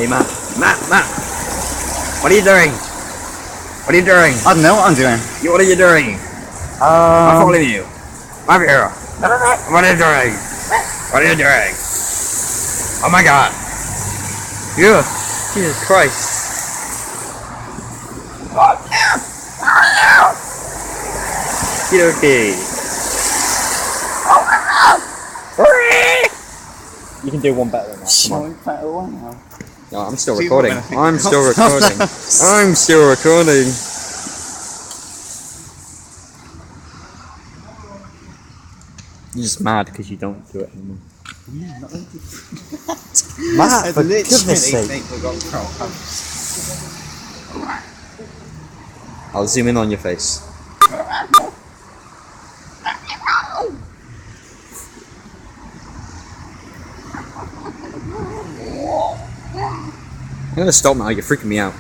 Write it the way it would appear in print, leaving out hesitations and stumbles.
Hey, Matt. Matt. What are you doing? What are you doing? I don't know what I'm doing. What are you doing? I'm following you. I'm here. What are you doing? What are you doing? Oh my god. Yeah. Jesus Christ. Okay. You can do one better than that. Come on. No, I'm still recording. I'm still recording. I'm still recording. You're just mad because you don't do it anymore. Matt, for goodness sake. I'll zoom in on your face. I'm gonna stop now, you're freaking me out.